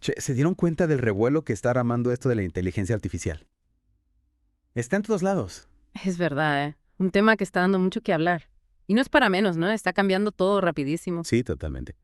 Che, ¿se dieron cuenta del revuelo que está armando esto de la inteligencia artificial? Está en todos lados. Es verdad, ¿eh? Un tema que está dando mucho que hablar. Y no es para menos, ¿no? Está cambiando todo rapidísimo. Sí, totalmente.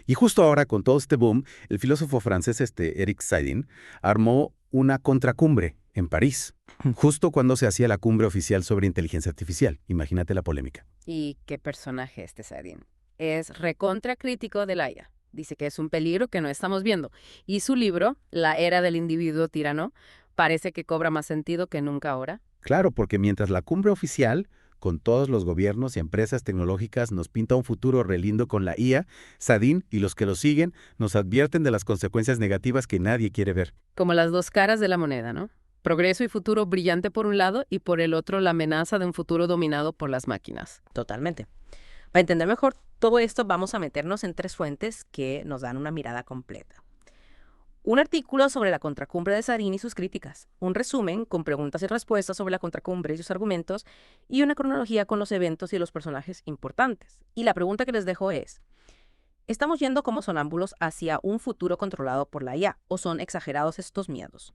Y justo ahora, con todo este boom, el filósofo francés Eric Saidin armó una contracumbre en París, justo cuando se hacía la cumbre oficial sobre inteligencia artificial. Imagínate la polémica. ¿Y qué personaje este Sadin? Es recontra crítico de la IA. Dice que es un peligro que no estamos viendo. Y su libro, La era del individuo tirano, parece que cobra más sentido que nunca ahora. Claro, porque mientras la cumbre oficial, con todos los gobiernos y empresas tecnológicas, nos pinta un futuro re lindo con la IA, Saidin y los que lo siguen nos advierten de las consecuencias negativas que nadie quiere ver. Como las dos caras de la moneda, ¿no? Progreso y futuro brillante por un lado y por el otro la amenaza de un futuro dominado por las máquinas. Totalmente. Para entender mejor todo esto, vamos a meternos en tres fuentes que nos dan una mirada completa. Un artículo sobre la contracumbre de Sarin y sus críticas, un resumen con preguntas y respuestas sobre la contracumbre y sus argumentos, y una cronología con los eventos y los personajes importantes. Y la pregunta que les dejo es, ¿estamos yendo como sonámbulos hacia un futuro controlado por la IA o son exagerados estos miedos?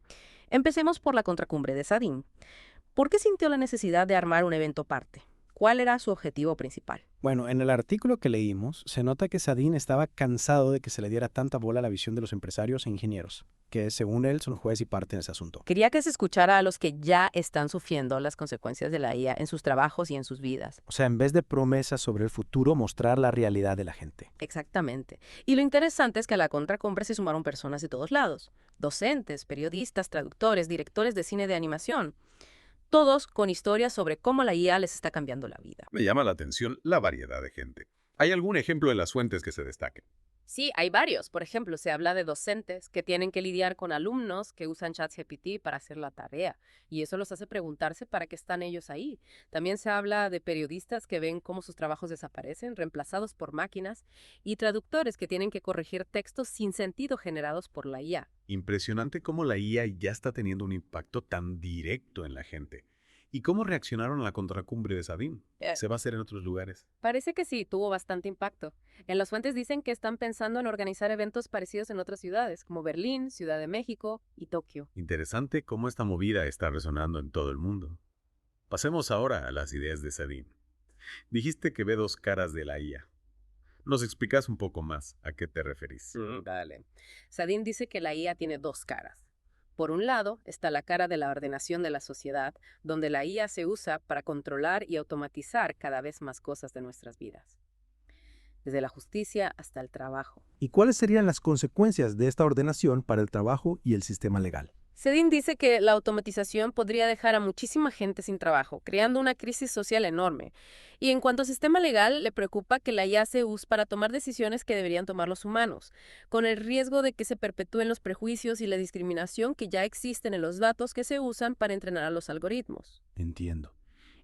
Empecemos por la contracumbre de Sarin. ¿Por qué sintió la necesidad de armar un evento aparte? ¿Cuál era su objetivo principal? Bueno, en el artículo que leímos, se nota que Saidin estaba cansado de que se le diera tanta bola a la visión de los empresarios e ingenieros, que según él son juez y parte en ese asunto. Quería que se escuchara a los que ya están sufriendo las consecuencias de la IA en sus trabajos y en sus vidas. O sea, en vez de promesas sobre el futuro, mostrar la realidad de la gente. Exactamente. Y lo interesante es que a la contracumbre se sumaron personas de todos lados. Docentes, periodistas, traductores, directores de cine de animación. Todos con historias sobre cómo la IA les está cambiando la vida. Me llama la atención la variedad de gente. ¿Hay algún ejemplo en las fuentes que se destaquen? Sí, hay varios. Por ejemplo, se habla de docentes que tienen que lidiar con alumnos que usan ChatGPT para hacer la tarea. Y eso los hace preguntarse para qué están ellos ahí. También se habla de periodistas que ven cómo sus trabajos desaparecen, reemplazados por máquinas, y traductores que tienen que corregir textos sin sentido generados por la IA. Impresionante cómo la IA ya está teniendo un impacto tan directo en la gente. ¿Y cómo reaccionaron a la contracumbre de Sabine? ¿Se va a hacer en otros lugares? Parece que sí, tuvo bastante impacto. En las fuentes dicen que están pensando en organizar eventos parecidos en otras ciudades, como Berlín, Ciudad de México y Tokio. Interesante cómo esta movida está resonando en todo el mundo. Pasemos ahora a las ideas de Sabine. Dijiste que ve dos caras de la IA. ¿Nos explicas un poco más a qué te referís? Dale. Sadin dice que la IA tiene dos caras. Por un lado está la cara de la ordenación de la sociedad, donde la IA se usa para controlar y automatizar cada vez más cosas de nuestras vidas, desde la justicia hasta el trabajo. ¿Y cuáles serían las consecuencias de esta ordenación para el trabajo y el sistema legal? Sedin dice que la automatización podría dejar a muchísima gente sin trabajo, creando una crisis social enorme. Y en cuanto al sistema legal, le preocupa que la IA se use para tomar decisiones que deberían tomar los humanos, con el riesgo de que se perpetúen los prejuicios y la discriminación que ya existen en los datos que se usan para entrenar a los algoritmos. Entiendo.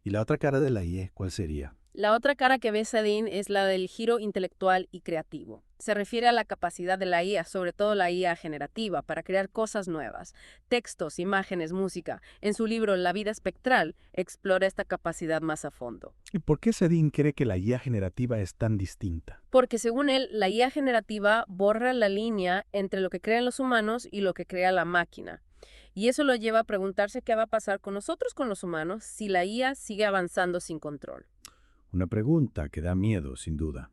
¿Y la otra cara de la IE cuál sería? La otra cara que ve Sadin es la del giro intelectual y creativo. Se refiere a la capacidad de la IA, sobre todo la IA generativa, para crear cosas nuevas, textos, imágenes, música. En su libro La vida espectral, explora esta capacidad más a fondo. ¿Y por qué Sedin cree que la IA generativa es tan distinta? Porque según él, la IA generativa borra la línea entre lo que crean los humanos y lo que crea la máquina. Y eso lo lleva a preguntarse qué va a pasar con nosotros, con los humanos, si la IA sigue avanzando sin control. Una pregunta que da miedo, sin duda.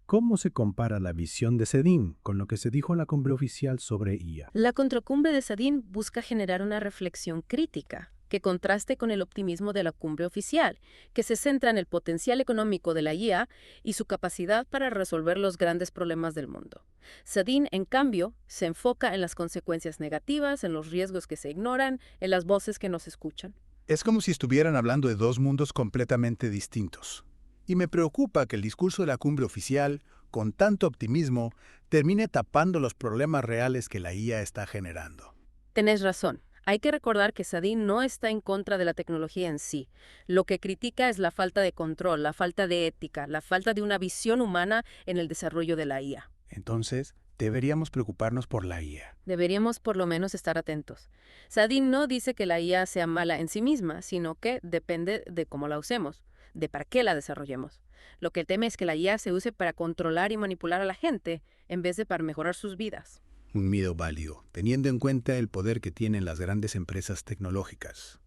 ¿Cómo se compara la visión de Sedin con lo que se dijo en la cumbre oficial sobre IA? La contracumbre de Sadin busca generar una reflexión crítica que contraste con el optimismo de la cumbre oficial, que se centra en el potencial económico de la IA y su capacidad para resolver los grandes problemas del mundo. Sadin, en cambio, se enfoca en las consecuencias negativas, en los riesgos que se ignoran, en las voces que no se escuchan. Es como si estuvieran hablando de dos mundos completamente distintos. Y me preocupa que el discurso de la cumbre oficial, con tanto optimismo, termine tapando los problemas reales que la IA está generando. Tenés razón. Hay que recordar que Sadin no está en contra de la tecnología en sí. Lo que critica es la falta de control, la falta de ética, la falta de una visión humana en el desarrollo de la IA. Entonces, deberíamos preocuparnos por la IA. Deberíamos por lo menos estar atentos. Sadin no dice que la IA sea mala en sí misma, sino que depende de cómo la usemos, de para qué la desarrollemos. Lo que teme es que la IA se use para controlar y manipular a la gente, en vez de para mejorar sus vidas. Un miedo válido, teniendo en cuenta el poder que tienen las grandes empresas tecnológicas.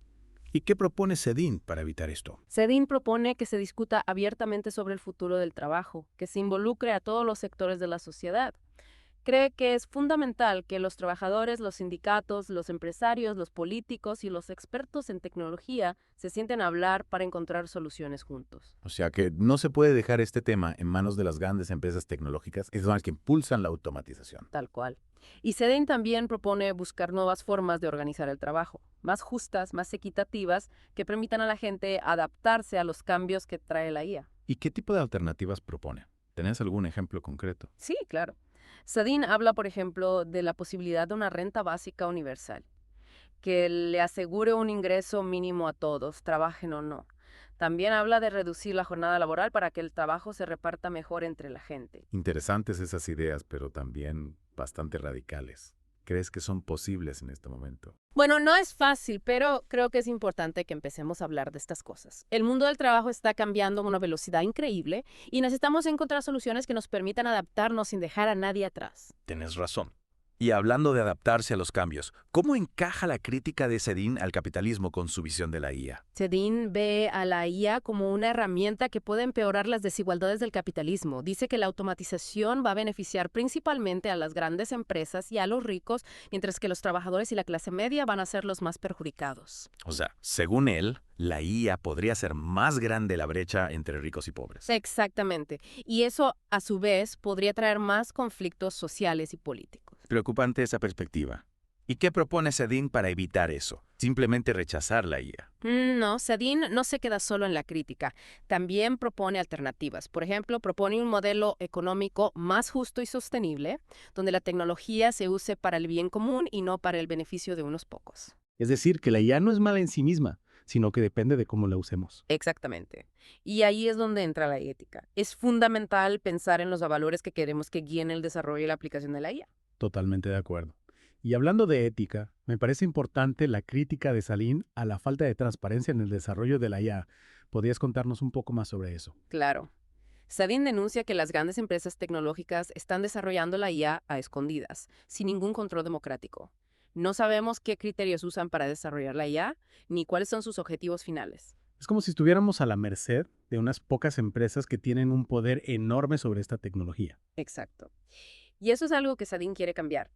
¿Y qué propone Sedin para evitar esto? Sedin propone que se discuta abiertamente sobre el futuro del trabajo, que se involucre a todos los sectores de la sociedad. Cree que es fundamental que los trabajadores, los sindicatos, los empresarios, los políticos y los expertos en tecnología se sienten a hablar para encontrar soluciones juntos. O sea que no se puede dejar este tema en manos de las grandes empresas tecnológicas, es las que impulsan la automatización. Tal cual. Y Sedin también propone buscar nuevas formas de organizar el trabajo, más justas, más equitativas, que permitan a la gente adaptarse a los cambios que trae la IA. ¿Y qué tipo de alternativas propone? ¿Tenés algún ejemplo concreto? Sí, claro. Sedin habla, por ejemplo, de la posibilidad de una renta básica universal, que le asegure un ingreso mínimo a todos, trabajen o no. También habla de reducir la jornada laboral para que el trabajo se reparta mejor entre la gente. Interesantes esas ideas, pero también bastante radicales. ¿Crees que son posibles en este momento? Bueno, no es fácil, pero creo que es importante que empecemos a hablar de estas cosas. El mundo del trabajo está cambiando a una velocidad increíble y necesitamos encontrar soluciones que nos permitan adaptarnos sin dejar a nadie atrás. Tenés razón. Y hablando de adaptarse a los cambios, ¿cómo encaja la crítica de Sedin al capitalismo con su visión de la IA? Sedin ve a la IA como una herramienta que puede empeorar las desigualdades del capitalismo. Dice que la automatización va a beneficiar principalmente a las grandes empresas y a los ricos, mientras que los trabajadores y la clase media van a ser los más perjudicados. O sea, según él, la IA podría hacer más grande la brecha entre ricos y pobres. Exactamente. Y eso, a su vez, podría traer más conflictos sociales y políticos. Preocupante esa perspectiva. ¿Y qué propone Sedin para evitar eso? Simplemente rechazar la IA. No, Sedin no se queda solo en la crítica. También propone alternativas. Por ejemplo, propone un modelo económico más justo y sostenible, donde la tecnología se use para el bien común y no para el beneficio de unos pocos. Es decir, que la IA no es mala en sí misma, sino que depende de cómo la usemos. Exactamente. Y ahí es donde entra la ética. Es fundamental pensar en los valores que queremos que guíen el desarrollo y la aplicación de la IA. Totalmente de acuerdo. Y hablando de ética, me parece importante la crítica de Sedin a la falta de transparencia en el desarrollo de la IA. ¿Podrías contarnos un poco más sobre eso? Claro. Sedin denuncia que las grandes empresas tecnológicas están desarrollando la IA a escondidas, sin ningún control democrático. No sabemos qué criterios usan para desarrollar la IA, ni cuáles son sus objetivos finales. Es como si estuviéramos a la merced de unas pocas empresas que tienen un poder enorme sobre esta tecnología. Exacto. Y eso es algo que Sedin quiere cambiar.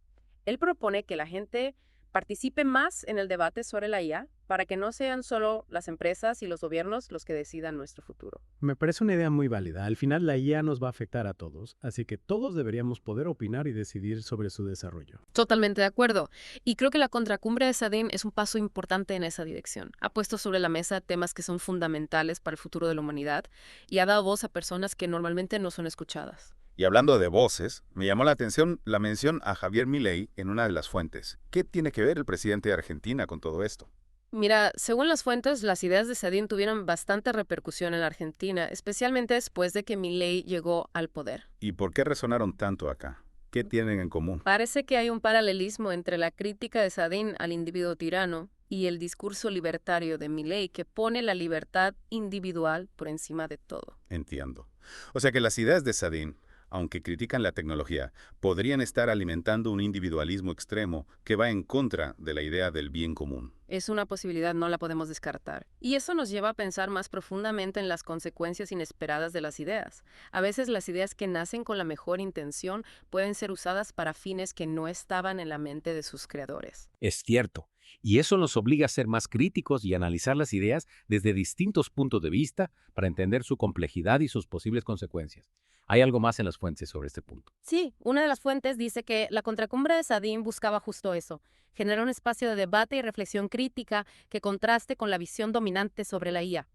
Él propone que la gente participe más en el debate sobre la IA para que no sean solo las empresas y los gobiernos los que decidan nuestro futuro. Me parece una idea muy válida. Al final la IA nos va a afectar a todos, así que todos deberíamos poder opinar y decidir sobre su desarrollo. Totalmente de acuerdo. Y creo que la contracumbre de Sedin es un paso importante en esa dirección. Ha puesto sobre la mesa temas que son fundamentales para el futuro de la humanidad y ha dado voz a personas que normalmente no son escuchadas. Y hablando de voces, me llamó la atención la mención a Javier Milei en una de las fuentes. ¿Qué tiene que ver el presidente de Argentina con todo esto? Mira, según las fuentes, las ideas de Sedin tuvieron bastante repercusión en la Argentina, especialmente después de que Milei llegó al poder. ¿Y por qué resonaron tanto acá? ¿Qué tienen en común? Parece que hay un paralelismo entre la crítica de Sedin al individuo tirano y el discurso libertario de Milei, que pone la libertad individual por encima de todo. Entiendo. O sea que las ideas de Sedin, aunque critican la tecnología, podrían estar alimentando un individualismo extremo que va en contra de la idea del bien común. Es una posibilidad, no la podemos descartar. Y eso nos lleva a pensar más profundamente en las consecuencias inesperadas de las ideas. A veces las ideas que nacen con la mejor intención pueden ser usadas para fines que no estaban en la mente de sus creadores. Es cierto. Y eso nos obliga a ser más críticos y analizar las ideas desde distintos puntos de vista para entender su complejidad y sus posibles consecuencias. Hay algo más en las fuentes sobre este punto. Sí, una de las fuentes dice que la contracumbre de Sedin buscaba justo eso, generar un espacio de debate y reflexión crítica que contraste con la visión dominante sobre la IA.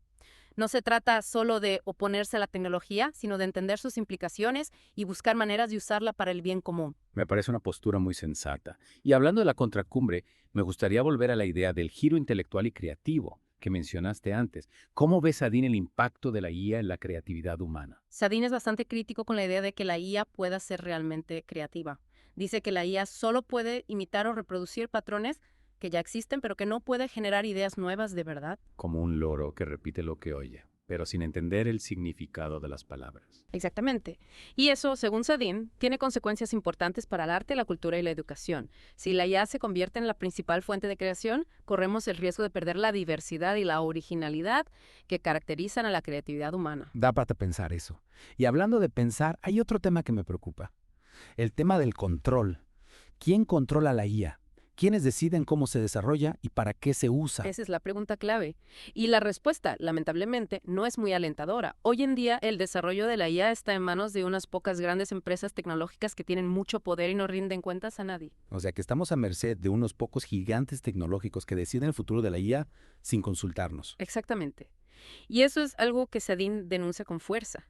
No se trata solo de oponerse a la tecnología, sino de entender sus implicaciones y buscar maneras de usarla para el bien común. Me parece una postura muy sensata. Y hablando de la contracumbre, me gustaría volver a la idea del giro intelectual y creativo que mencionaste antes. ¿Cómo ve Sedin el impacto de la IA en la creatividad humana? Sedin es bastante crítico con la idea de que la IA pueda ser realmente creativa. Dice que la IA solo puede imitar o reproducir patrones que ya existen, pero que no puede generar ideas nuevas de verdad. Como un loro que repite lo que oye. pero sin entender el significado de las palabras. Exactamente. Y eso, según Sadin, tiene consecuencias importantes para el arte, la cultura y la educación. Si la IA se convierte en la principal fuente de creación, corremos el riesgo de perder la diversidad y la originalidad que caracterizan a la creatividad humana. Da para pensar eso. Y hablando de pensar, hay otro tema que me preocupa. El tema del control. ¿Quién controla la IA? ¿Quiénes deciden cómo se desarrolla y para qué se usa? Esa es la pregunta clave. Y la respuesta, lamentablemente, no es muy alentadora. Hoy en día, el desarrollo de la IA está en manos de unas pocas grandes empresas tecnológicas que tienen mucho poder y no rinden cuentas a nadie. O sea que estamos a merced de unos pocos gigantes tecnológicos que deciden el futuro de la IA sin consultarnos. Exactamente. Y eso es algo que Sadin denuncia con fuerza.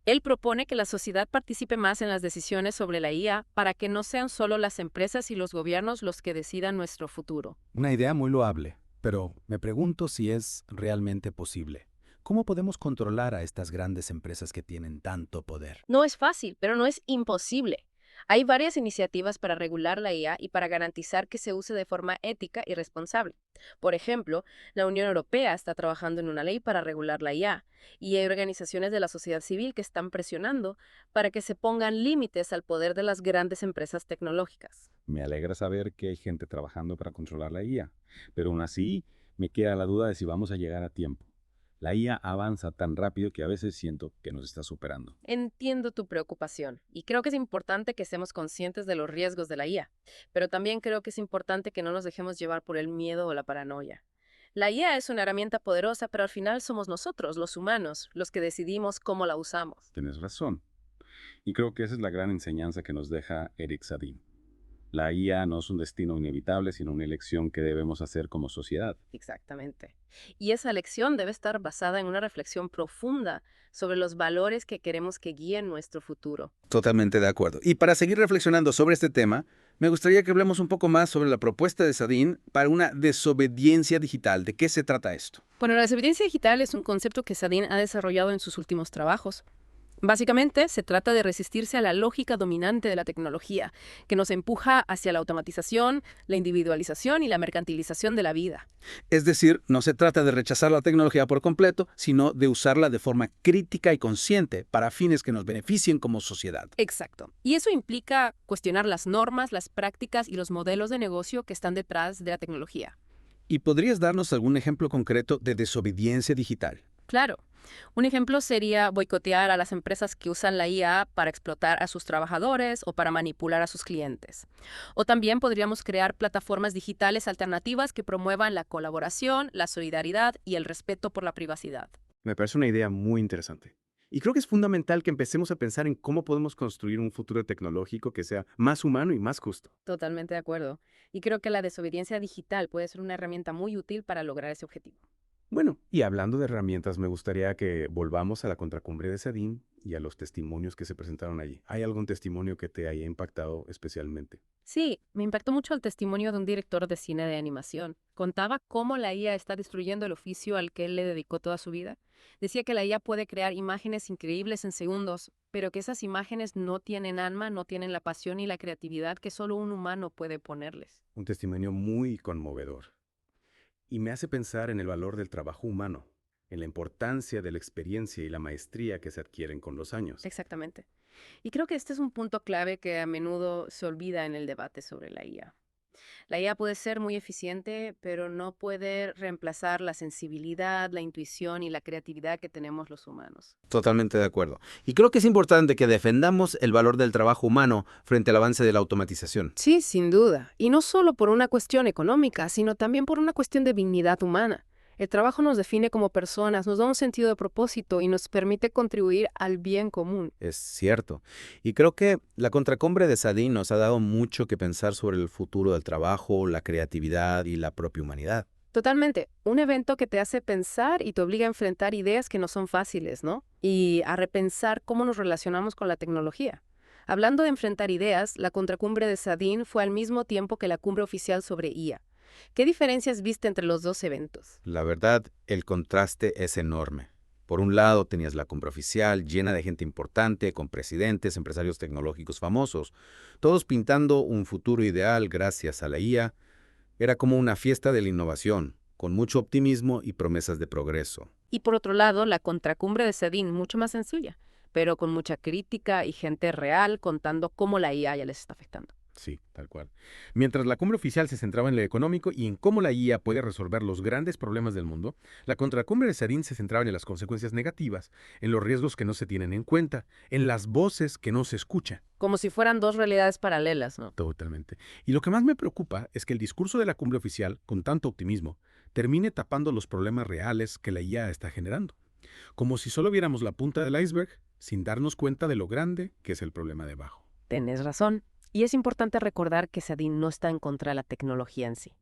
Él propone que la sociedad participe más en las decisiones sobre la IA para que no sean solo las empresas y los gobiernos los que decidan nuestro futuro. Una idea muy loable, pero me pregunto si es realmente posible. ¿Cómo podemos controlar a estas grandes empresas que tienen tanto poder? No es fácil, pero no es imposible. Hay varias iniciativas para regular la IA y para garantizar que se use de forma ética y responsable. Por ejemplo, la Unión Europea está trabajando en una ley para regular la IA, y hay organizaciones de la sociedad civil que están presionando para que se pongan límites al poder de las grandes empresas tecnológicas. Me alegra saber que hay gente trabajando para controlar la IA, pero aún así me queda la duda de si vamos a llegar a tiempo. La IA avanza tan rápido que a veces siento que nos está superando. Entiendo tu preocupación y creo que es importante que estemos conscientes de los riesgos de la IA, pero también creo que es importante que no nos dejemos llevar por el miedo o la paranoia. La IA es una herramienta poderosa, pero al final somos nosotros, los humanos, los que decidimos cómo la usamos. Tienes razón. Y creo que esa es la gran enseñanza que nos deja Eric Sadin. La IA no es un destino inevitable, sino una elección que debemos hacer como sociedad. Exactamente. Y esa elección debe estar basada en una reflexión profunda sobre los valores que queremos que guíen nuestro futuro. Totalmente de acuerdo. Y para seguir reflexionando sobre este tema, me gustaría que hablemos un poco más sobre la propuesta de Sadin para una desobediencia digital. ¿De qué se trata esto? Bueno, la desobediencia digital es un concepto que Sadin ha desarrollado en sus últimos trabajos. Básicamente, se trata de resistirse a la lógica dominante de la tecnología, que nos empuja hacia la automatización, la individualización y la mercantilización de la vida. Es decir, no se trata de rechazar la tecnología por completo, sino de usarla de forma crítica y consciente para fines que nos beneficien como sociedad. Exacto. Y eso implica cuestionar las normas, las prácticas y los modelos de negocio que están detrás de la tecnología. ¿Y podrías darnos algún ejemplo concreto de desobediencia digital? Claro. Un ejemplo sería boicotear a las empresas que usan la IA para explotar a sus trabajadores o para manipular a sus clientes. O también podríamos crear plataformas digitales alternativas que promuevan la colaboración, la solidaridad y el respeto por la privacidad. Me parece una idea muy interesante. Y creo que es fundamental que empecemos a pensar en cómo podemos construir un futuro tecnológico que sea más humano y más justo. Totalmente de acuerdo. Y creo que la desobediencia digital puede ser una herramienta muy útil para lograr ese objetivo. Bueno, y hablando de herramientas, me gustaría que volvamos a la contracumbre de Sadin y a los testimonios que se presentaron allí. ¿Hay algún testimonio que te haya impactado especialmente? Sí, me impactó mucho el testimonio de un director de cine de animación. Contaba cómo la IA está destruyendo el oficio al que él le dedicó toda su vida. Decía que la IA puede crear imágenes increíbles en segundos, pero que esas imágenes no tienen alma, no tienen la pasión y la creatividad que solo un humano puede ponerles. Un testimonio muy conmovedor. Y me hace pensar en el valor del trabajo humano, en la importancia de la experiencia y la maestría que se adquieren con los años. Exactamente. Y creo que este es un punto clave que a menudo se olvida en el debate sobre la IA. La IA puede ser muy eficiente, pero no puede reemplazar la sensibilidad, la intuición y la creatividad que tenemos los humanos. Totalmente de acuerdo. Y creo que es importante que defendamos el valor del trabajo humano frente al avance de la automatización. Sí, sin duda. Y no solo por una cuestión económica, sino también por una cuestión de dignidad humana. El trabajo nos define como personas, nos da un sentido de propósito y nos permite contribuir al bien común. Es cierto. Y creo que la contracumbre de Sadin nos ha dado mucho que pensar sobre el futuro del trabajo, la creatividad y la propia humanidad. Totalmente. Un evento que te hace pensar y te obliga a enfrentar ideas que no son fáciles, ¿no? Y a repensar cómo nos relacionamos con la tecnología. Hablando de enfrentar ideas, la contracumbre de Sadin fue al mismo tiempo que la cumbre oficial sobre IA. ¿Qué diferencias viste entre los dos eventos? La verdad, el contraste es enorme. Por un lado, tenías la cumbre oficial, llena de gente importante, con presidentes, empresarios tecnológicos famosos, todos pintando un futuro ideal gracias a la IA. Era como una fiesta de la innovación, con mucho optimismo y promesas de progreso. Y por otro lado, la contracumbre de Sedin, mucho más sencilla, pero con mucha crítica y gente real contando cómo la IA ya les está afectando. Sí, tal cual. Mientras la cumbre oficial se centraba en lo económico y en cómo la IA puede resolver los grandes problemas del mundo, la contracumbre de Sedin se centraba en las consecuencias negativas, en los riesgos que no se tienen en cuenta, en las voces que no se escuchan. Como si fueran dos realidades paralelas, ¿no? Totalmente. Y lo que más me preocupa es que el discurso de la cumbre oficial, con tanto optimismo, termine tapando los problemas reales que la IA está generando. Como si solo viéramos la punta del iceberg, sin darnos cuenta de lo grande que es el problema debajo. Tenés razón. Y es importante recordar que Sedin no está en contra de la tecnología en sí.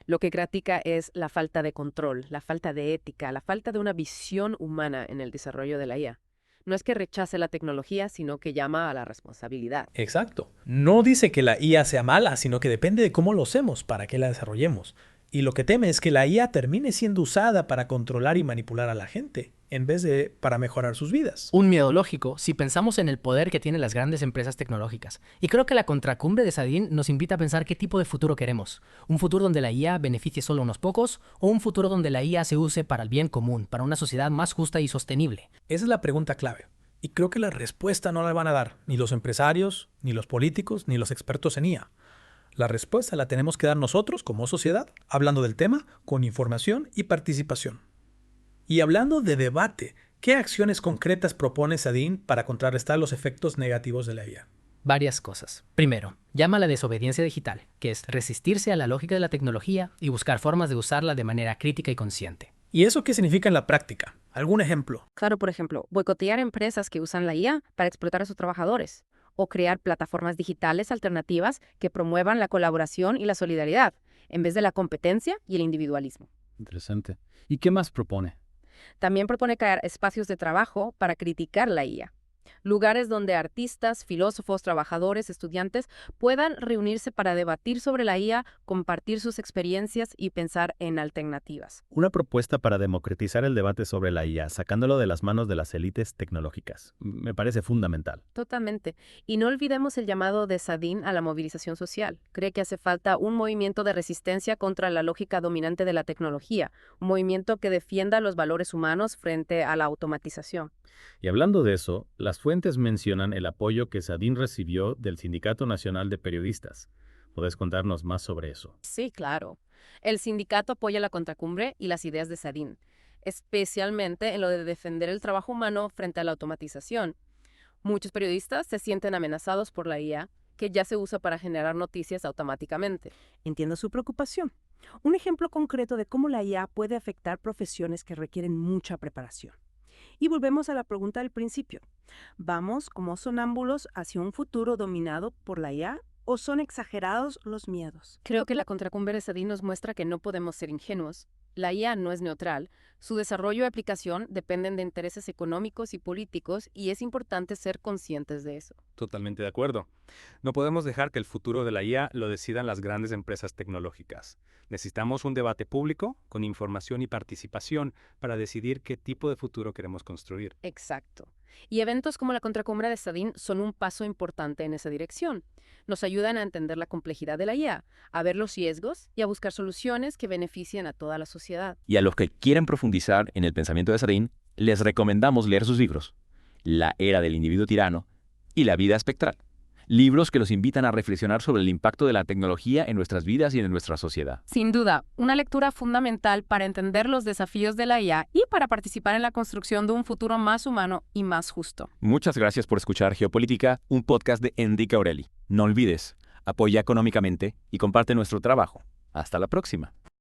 Lo que critica es la falta de control, la falta de ética, la falta de una visión humana en el desarrollo de la IA. No es que rechace la tecnología, sino que llama a la responsabilidad. Exacto. No dice que la IA sea mala, sino que depende de cómo lo hacemos para que la desarrollemos. Y lo que teme es que la IA termine siendo usada para controlar y manipular a la gente, en vez de para mejorar sus vidas. Un miedo lógico si pensamos en el poder que tienen las grandes empresas tecnológicas. Y creo que la contracumbre de Sedin nos invita a pensar qué tipo de futuro queremos. ¿Un futuro donde la IA beneficie solo a unos pocos? ¿O un futuro donde la IA se use para el bien común, para una sociedad más justa y sostenible? Esa es la pregunta clave. Y creo que la respuesta no la van a dar ni los empresarios, ni los políticos, ni los expertos en IA. La respuesta la tenemos que dar nosotros como sociedad, hablando del tema, con información y participación. Y hablando de debate, ¿qué acciones concretas propone Sedin para contrarrestar los efectos negativos de la IA? Varias cosas. Primero, llama a la desobediencia digital, que es resistirse a la lógica de la tecnología y buscar formas de usarla de manera crítica y consciente. ¿Y eso qué significa en la práctica? ¿Algún ejemplo? Claro, por ejemplo, boicotear empresas que usan la IA para explotar a sus trabajadores, o crear plataformas digitales alternativas que promuevan la colaboración y la solidaridad, en vez de la competencia y el individualismo. Interesante. ¿Y qué más propone? También propone crear espacios de trabajo para criticar la IA. Lugares donde artistas, filósofos, trabajadores, estudiantes puedan reunirse para debatir sobre la IA, compartir sus experiencias y pensar en alternativas. Una propuesta para democratizar el debate sobre la IA, sacándolo de las manos de las élites tecnológicas. Me parece fundamental. Totalmente. Y no olvidemos el llamado de Sedin a la movilización social. Cree que hace falta un movimiento de resistencia contra la lógica dominante de la tecnología, un movimiento que defienda los valores humanos frente a la automatización. Y hablando de eso, las fuentes mencionan el apoyo que Sedin recibió del Sindicato Nacional de Periodistas. ¿Podés contarnos más sobre eso? Sí, claro. El sindicato apoya la contracumbre y las ideas de Sedin, especialmente en lo de defender el trabajo humano frente a la automatización. Muchos periodistas se sienten amenazados por la IA, que ya se usa para generar noticias automáticamente. Entiendo su preocupación. Un ejemplo concreto de cómo la IA puede afectar profesiones que requieren mucha preparación. Y volvemos a la pregunta del principio. ¿Vamos como sonámbulos hacia un futuro dominado por la IA o son exagerados los miedos? Creo que la contracumbre de Sedin nos muestra que no podemos ser ingenuos. La IA no es neutral. Su desarrollo y aplicación dependen de intereses económicos y políticos y es importante ser conscientes de eso. Totalmente de acuerdo. No podemos dejar que el futuro de la IA lo decidan las grandes empresas tecnológicas. Necesitamos un debate público con información y participación para decidir qué tipo de futuro queremos construir. Exacto. Y eventos como la contracumbre de Sedin son un paso importante en esa dirección. Nos ayudan a entender la complejidad de la IA, a ver los riesgos y a buscar soluciones que beneficien a toda la sociedad. Y a los que quieren profundizar en el pensamiento de Sedin, les recomendamos leer sus libros, La era del individuo tirano y La vida espectral. Libros que los invitan a reflexionar sobre el impacto de la tecnología en nuestras vidas y en nuestra sociedad. Sin duda, una lectura fundamental para entender los desafíos de la IA y para participar en la construcción de un futuro más humano y más justo. Muchas gracias por escuchar Geopolítica, un podcast de Enrique Aureli. No olvides, apoya económicamente y comparte nuestro trabajo. Hasta la próxima.